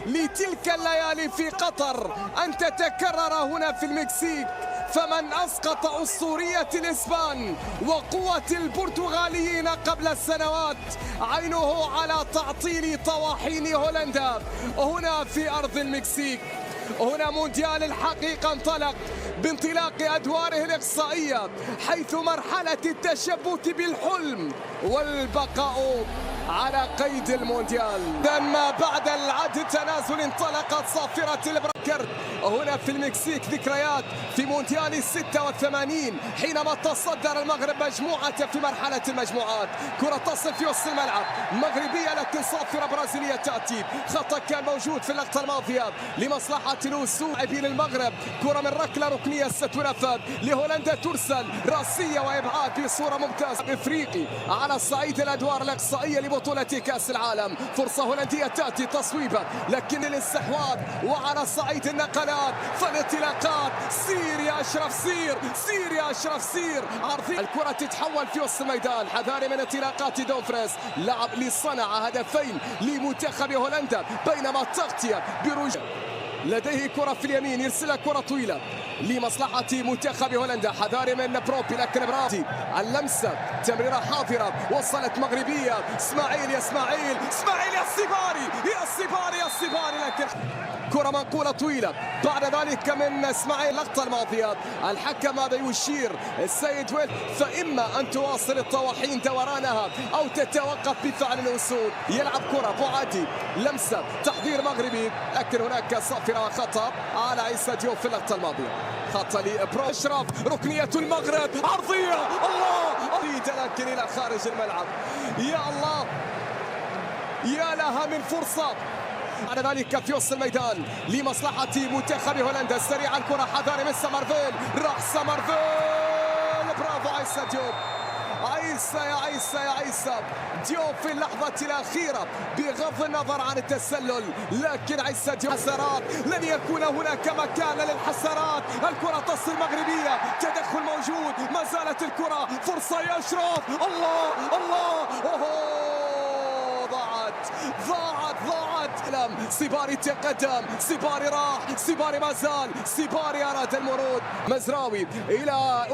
لتلك الليالي في قطر أن تتكرر هنا في المكسيك. فمن أسقط أسطورية الإسبان وقوة البرتغاليين قبل سنوات عينه على تعطيل طواحين هولندا هنا في أرض المكسيك. هنا مونديال الحقيقة انطلق بانطلاق أدواره الإقصائية، حيث مرحلة التشبث بالحلم والبقاء على قيد المونديال. ما بعد العد التنازل انطلقت صافرة البركر هنا في المكسيك. ذكريات في مونديال 86 حينما تصدر المغرب مجموعة في مرحلة المجموعات. كرة تصل في وسط الملعب مغربية لكن صافرة برازيلية تأتي. خطأ كان موجود في اللقطة الماضية لمصلحة الأسود لاعبين المغرب. كرة من ركلة ركنية ستنفذ لهولندا، ترسل راسية وإبعاد بصورة ممتازة. إفريقي على صعيد الأدوار الإقصائية لبطولة كأس العالم. فرصة هولندية تأتي تصويبة لكن الاستحواذ. وعلى صعيد النقلات فالانطلاقات. سير يا أشرف سير، سير يا أشرف سير. عرضية الكرة تتحول في وسط الميدان. حذاري من انطلاقات دومفريس، لاعب اللي صنع هدفين لمنتخب هولندا بينما التغطية برجل. لديه كرة في اليمين يرسلها كرة طويلة لمصلحة منتخب هولندا. حذاري من بروبي لكن برافي اللمسة تمريرة حاضرة وصلت مغربية. اسماعيل يا اسماعيل، اسماعيل يا السباري، يا السباري يا السباري لكن كرة منقولة طويلة بعد ذلك من اسماعيل. اللقطة الماضية الحكم هذا يشير السيد ويل، فإما أن تواصل الطواحين دورانها أو تتوقف بفعل الأسود. يلعب كرة بوعدي، لمسة تحضير مغربي لكن هناك صافرة وخطأ على عيسى ديوب في اللقطة الماضية. خطأ لبرو أشرف، ركنية المغرب، عرضية الله أريد لكن إلى خارج الملعب. يا الله يا لها من فرصة. بعد ذلك في وسط الميدان لمصلحة منتخب هولندا. سريعا الكرة حذاري من سمرفيل، راح سمرفيل، برافو عيسى ديوب. عيسى يا عيسى يا عيسى ديوب في اللحظة الأخيرة بغض النظر عن التسلل لكن عيسى ديوب حسرات. لن يكون هناك مكان للحسرات. الكرة تصل مغربية، تدخل موجود، ما زالت الكرة، فرصة يا أشرف. الله الله ضاعت. سيباري تقدم، سيباري راح، سيباري ما زال، سيباري أراد المرود. مزراوي إلى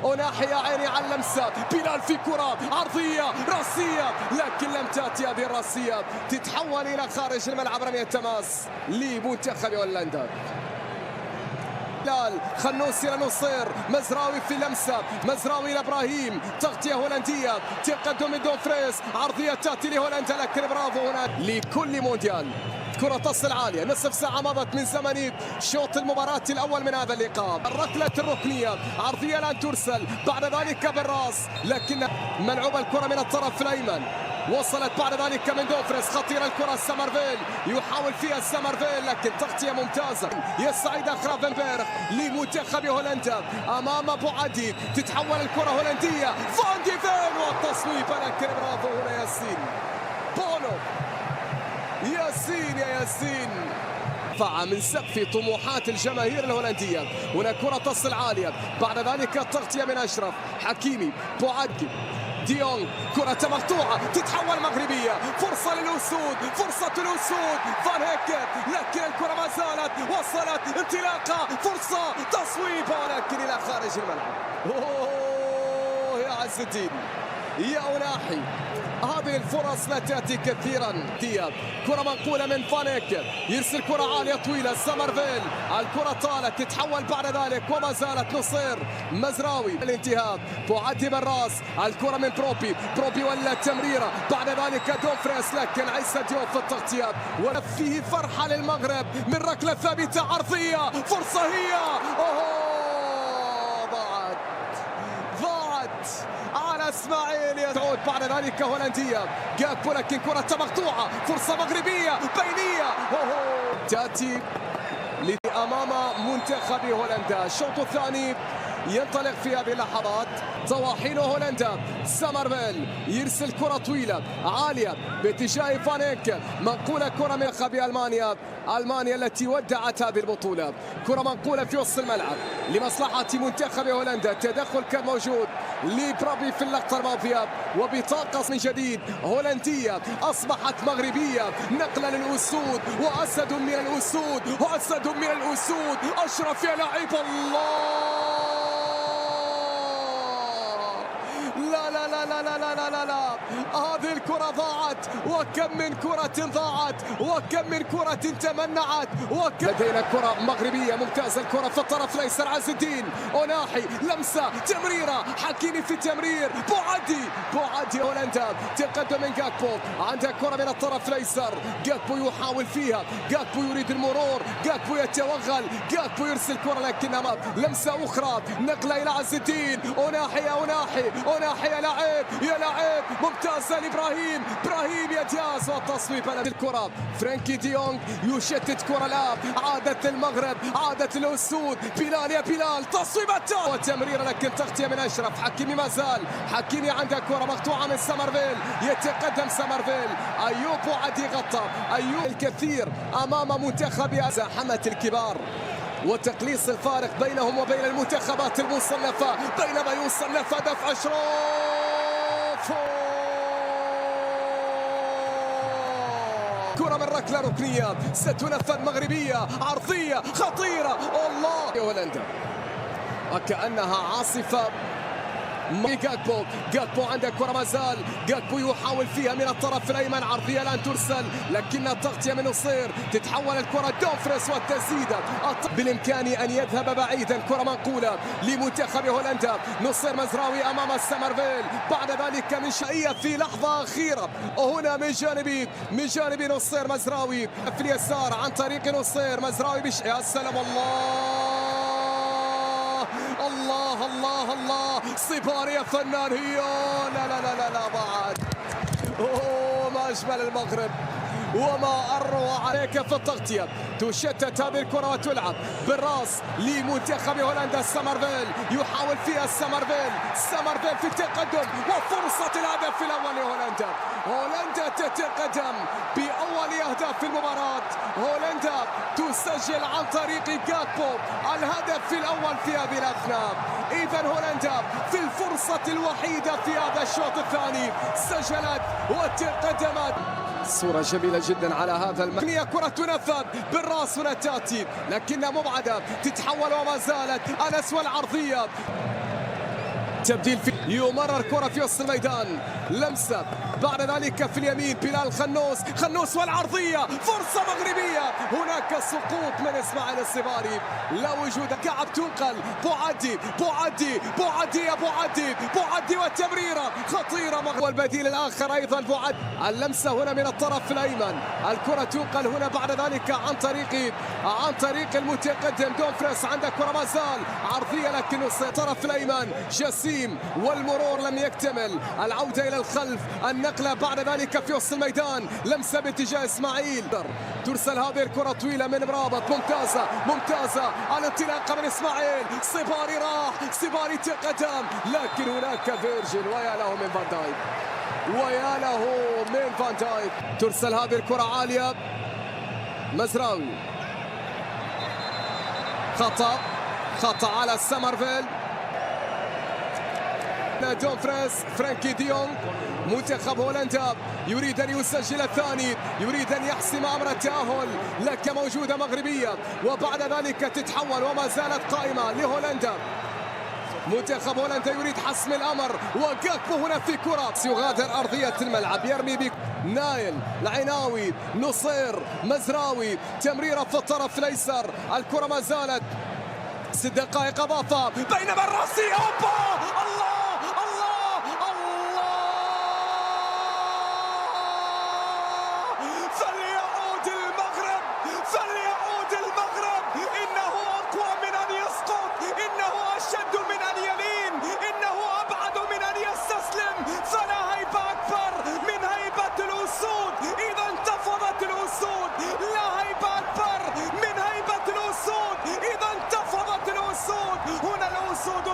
أناحي يا عيني على اللمسة. بلال في كرة عرضية راسية لكن لم تأتي هذه الراسية، تتحول إلى خارج الملعب. رمية تماس لمنتخب هولندا. خنوسي لنصير، مزراوي في لمسة، مزراوي لابراهيم، تغطية هولندية، تقدم من دومفريس، عرضية تأتي لهولندا لكن برافو هنا لكل مونديال. كرة تصل عالية، نصف ساعة مضت من زمن شوط المباراة الأول من هذا اللقاء. الركلة الركنية عرضية الآن ترسل بعد ذلك بالراس لكن ملعوبة الكرة من الطرف الأيمن. وصلت بعد ذلك من دومفريس، خطيرة الكرة سمرفيل، يحاول فيها سمرفيل لكن تغطية ممتازة. يسعد خرافنبرغ لمنتخب هولندا أمام أبو عدي. تتحول الكرة هولندية، فان دي فين والتصويب لكن برافو هنا ياسين بونو. ياسين يا ياسين من سقف طموحات الجماهير الهولندية. هنا كرة تصل عالية بعد ذلك التغطية من أشرف حكيمي، بوعدي، ديونغ، كرة مقطوعة تتحول مغربية. فرصة للأسود، فرصة الأسود، فان هيك لكن الكرة ما زالت، وصلت انطلاقة، فرصة تصويبة لكن إلى خارج الملعب. أوه يا عز الدين يا أناحي، هذه الفرص لا تأتي كثيرا. دياب كرة منقولة من فانيك، يرسل كرة عالية طويلة سمرفيل، الكرة طالت تتحول بعد ذلك وما زالت نصير. مزراوي الانتهاء، بوعدي بالراس، الكرة من بروبي ولا التمريرة بعد ذلك دومفريس لكن عيسى ديوب في التغطية. وفيه فرحة للمغرب من ركلة ثابتة عرضية، فرصة هي ضاعت على اسماعيل. تعود بعد ذلك هولندية جاكبو لكن كرة مقطوعة، فرصة مغربية بينية تأتي أمام منتخب هولندا. الشوط الثاني ينطلق في هذه اللحظات. طواحين هولندا. سامرفيل يرسل كرة طويلة عالية باتجاه فانيك، منقولة كرة من منتخب ألمانيا. ألمانيا التي ودعت هذه البطولة. كرة منقولة في وسط الملعب لمصلحة منتخب هولندا. تدخل كان موجود لبرابي في اللقطة الماضية، وبطاقة من جديد هولندية أصبحت مغربية. نقلة للأسود، وأسد من الأسود، وأسد من الأسود. أشرف يا لاعب الله. لا لا لا لا لا لا لا لا، هذه الكرة ضاعت، وكم من كرة ضاعت، وكم من كرة تمنعت، لدينا كرة مغربية ممتازة. الكرة في الطرف الأيسر، عز الدين أوناحي، لمسة، تمريرة، حكيمي في التمرير، بوعدي هولندا تقدم من جاكبو. عندها كرة من الطرف الأيسر، جاكبو يحاول فيها، جاكبو يريد المرور، جاكبو يتوغل، جاكبو يرسل كرة لكنها لمسة أخرى، نقلة إلى عز الدين أوناحي. أوناحي يا لاعب ممتازة لإبراهيم، إبراهيم يا دياز، والتصويب على الكرة. فرانكي ديونغ يشتت كرة الآن، عادت المغرب، عادت الأسود. بلال يا بلال، تصويبته وتمريرة، لكن تغطية من أشرف. حكيمي ما زال، حكيمي عنده كرة مقطوعة من سامرفيل، يتقدم سامرفيل. أيوب بوعدي غطى، أيوب الكثير أمام منتخب زحمة الكبار وتقليص الفارق بينهم وبين المنتخبات المصنفة، بينما يصنف هدف أشرف. كرة من ركلة ركنية ستنفذ، مغربية عرضية خطيرة. الله، هولندا وكأنها عاصفة. جاكبو عنده كرة ما زال، جاكبو يحاول فيها من الطرف الأيمن، عرضية الآن ترسل لكنها تغطية من نصير، تتحول الكرة دومفريس والتسديدة. بالإمكان أن يذهب بعيدا. كرة منقولة لمنتخب هولندا، نصير مزراوي أمام سامرفيل، بعد ذلك من شقية في لحظة أخيرة وهنا من جانب نصير مزراوي في اليسار عن طريق نصير مزراوي يا سلام، الله الله الله، صباري يا فنان. هي لا بعد. ما أجمل المغرب وما أروع عليك في التغطية. تشتت هذه الكرة وتلعب بالراس لمنتخب هولندا. سامرفيل يحاول فيها، سامرفيل في التقدم وفرصة الهدف الأول لهولندا. هولندا تتقدم بأول أهداف في المباراة. هولندا تسجل عن طريق جاكبو الهدف الأول في هذه الأثناء. إذا هولندا في الفرصة الوحيدة في هذا الشوط الثاني سجلت وتقدمت. صورة جميلة جدا على هذا المكان. كرة تنفذ بالراس هنا تأتي لكنها مبعدة، تتحول وما زالت أنس والعرضية. تبديل في يمرر كرة في وسط الميدان، لمسة بعد ذلك في اليمين بلال خنوس والعرضية، فرصة مغربية. هناك سقوط من إسماعيل الصباري، لا وجود. كعب تنقل، بوعدي والتمريرة خطيرة. والبديل الآخر أيضا بوعدي. اللمسة هنا من الطرف الأيمن، الكرة تنقل هنا بعد ذلك عن طريق المتقدم دومفريس. عندك كرة ما زال عرضية لكن الطرف الأيمن جسيم، والمرور لم يكتمل. العودة إلى الخلف، النقلة بعد ذلك في وسط الميدان، لمسة باتجاه إسماعيل. ترسل هذه الكرة طويلة من مرابط، ممتازة الانطلاقة من إسماعيل. صباري تقدم لكن هناك فيرجن، ويا له من فان دايك. ترسل هذه الكرة عالية، مزراوي خطأ على سامرفيل. دومفريس، فرانكي ديونغ. منتخب هولندا يريد أن يسجل الثاني، يريد أن يحسم أمر التأهل، لك موجودة مغربية وبعد ذلك تتحول وما زالت قائمة لهولندا. منتخب هولندا يريد حسم الأمر، وجاكبو هنا في كرة يغادر أرضية الملعب، يرمي بك نايل العناوي، نصير مزراوي، تمريرة في الطرف الأيسر. الكرة ما زالت 6 دقائق إضافة، بينما الرأسي الله فليعود المغرب. إنه أقوى من أن يسقط، إنه أشد من أن يلين، إنه أبعد من أن يستسلم. فلا هيبة أكبر من هيبة الأسود. إذا انتفضت الأسود، لا هيبة أكبر من هيبة الأسود. إذا انتفضت الأسود، هنا الأسود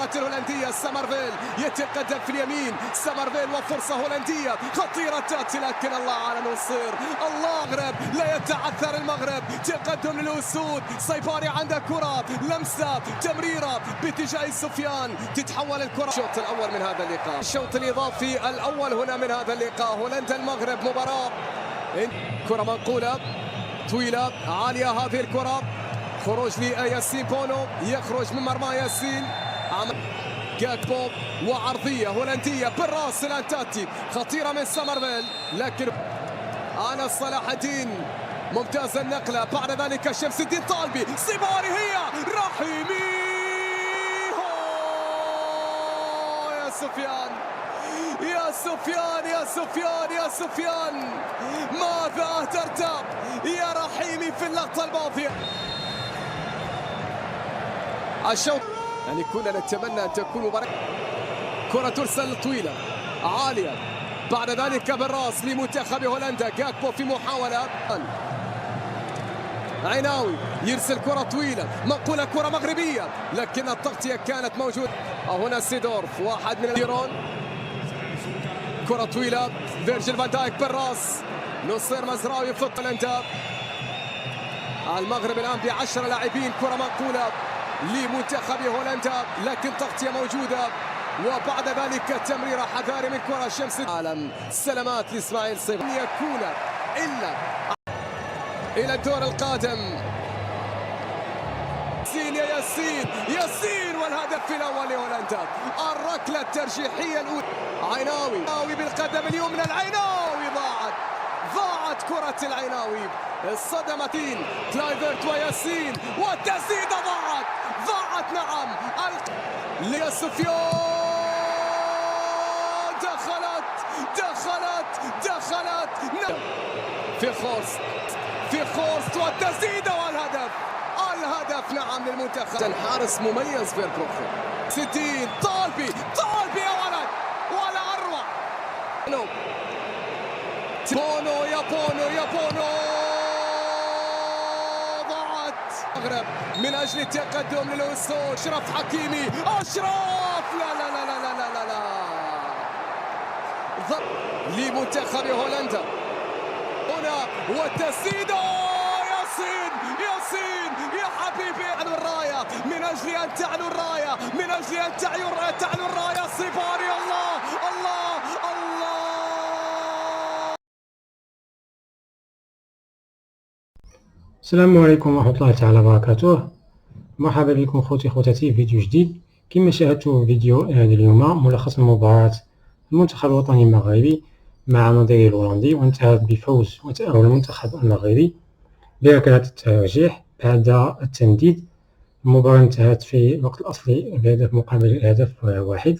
الكرة الهولندية. سامرفيل يتقدم في اليمين، سامرفيل وفرصة هولندية خطيرة تأتي، لكن الله على نصير. المغرب لا يتعثر، المغرب تقدم للأسود. صيفاري عنده كرة، لمسة، تمريرة باتجاه سفيان، تتحول الكرة. الشوط الأول من هذا اللقاء، الشوط الإضافي الأول هنا من هذا اللقاء. هولندا المغرب مباراة. كرة منقولة طويلة عالية، هذه الكرة خروج لياسين بونو، يخرج من مرمى ياسين. جاكبو وعرضية هولندية بالراس الآن تأتي، خطيرة من سامرفيل، لكن أنا صلاح الدين ممتاز النقلة. بعد ذلك شمس الدين طالبي، صباري هي رحيمي. يا سفيان يا سفيان يا سفيان يا سفيان، ماذا أهدرت يا رحيمي في اللقطة الماضية. الشوط يعني كنا نتمنى أن تكون مباراة. كرة ترسل طويلة عالية، بعد ذلك بالراس لمنتخب هولندا. جاكبو في محاولة، عيناوي يرسل كرة طويلة منقولة، كرة مغربية، لكن التغطية كانت موجودة. هنا سيدورف واحد من الديرون، كرة طويلة فيرجيل فان دايك بالراس، نصير مزراوي في هولندا. المغرب الآن ب10 لاعبين. كرة منقولة لمنتخب هولندا، لكن تغطية موجودة، وبعد ذلك تمريرة حذاري من كرة شمس العالم. سلامات لإسماعيل صيف، لن يكون إلا إلى الدور القادم. ياسين يا ياسين، ياسين والهدف الأول لهولندا. الركلة الترجيحية الأولى، عيناوي بالقدم اليمنى، العيناوي ضاعت كرة العيناوي، الصدمتين كلايفرت وياسين، والتسديدة ضاعت نعم. لسفيان دخلت في خورست والتسديدة والهدف نعم للمنتخب. الحارس مميز فيربروخن. 60 طالبي يا ولد، ولا أروع. بونو يا بونو ضاعت. المغرب من أجل التقدم للأسود. أشرف حكيمي، أشرف لا ضرب لمنتخب هولندا. هنا والتسديدة، ياسين يا حبيبي، تعلو الراية من أجل أن تعلو الراية، من أجل أن تعلو الراية. صباري، الله. السلام عليكم ورحمة الله تعالى وبركاته. مرحبا بكم خوتي خواتاتي في فيديو جديد. كما شاهدتوا في فيديو هذا اليوم ملخص المباراة المنتخب الوطني المغربي مع نظيره الهولندي، وانتهت بفوز وتأهل المنتخب المغربي بركلات الترجيح بعد التمديد. المباراة انتهت في الوقت الأصلي بهدف مقابل هدف واحد.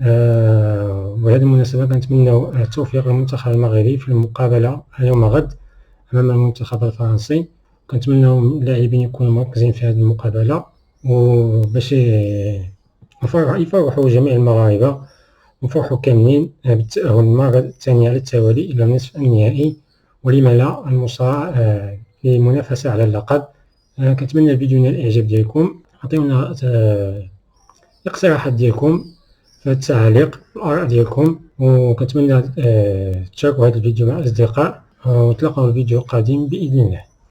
وبهذه المناسبة كنتمنى التوفيق للمنتخب المغربي في المقابلة اليوم غد أمام المنتخب الفرنسي. كنتمنى اللاعبين يكونوا مركزين في هذه المقابلة، وباش يفرحوا جميع المغاربة ونفرحوا كاملين بالتأهل المرة الثانية على التوالي إلى النصف النهائي، ولما لا المصارعة للمنافسة على اللقب. كنتمنى الفيديو ينال الإعجاب ديالكم. عطيونا الاقتراحات ديالكم في التعليق، الآراء ديالكم، وكنتمنى تشاركوا هذا الفيديو مع الأصدقاء، ونتلاقاو في الفيديو القادم بإذن الله.